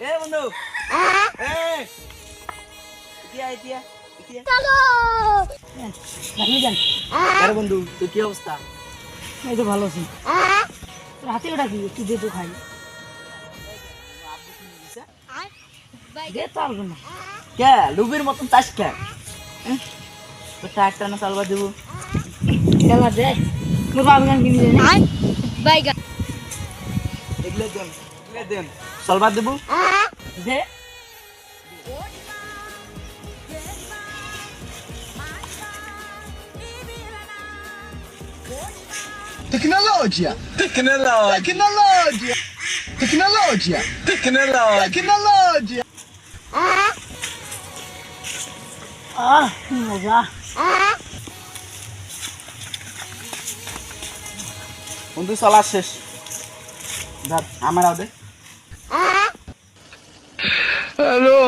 এ বন্ধু এ ইতিয়া ইতিয়া ইতিয়া চলো রাখি যান। আরে বন্ধু তুই কি অবস্থা? এই তো ভালো আছি। রাতে ওটা কি একটু দে তো খাই। দে তো আর না। কে লুবির মতন চাষ কে তো ট্রাক্টর না চালবা দেবো খেলা দে মোর বাবু গান কিনে দে। বাইগা এগুলো দেন চালবা দেবো দে Tecnologia! Tecnologia! Tecnologia! Tecnologia! কি মজা। বন্ধু চলা শেষ ধর আমার আও দে Hello!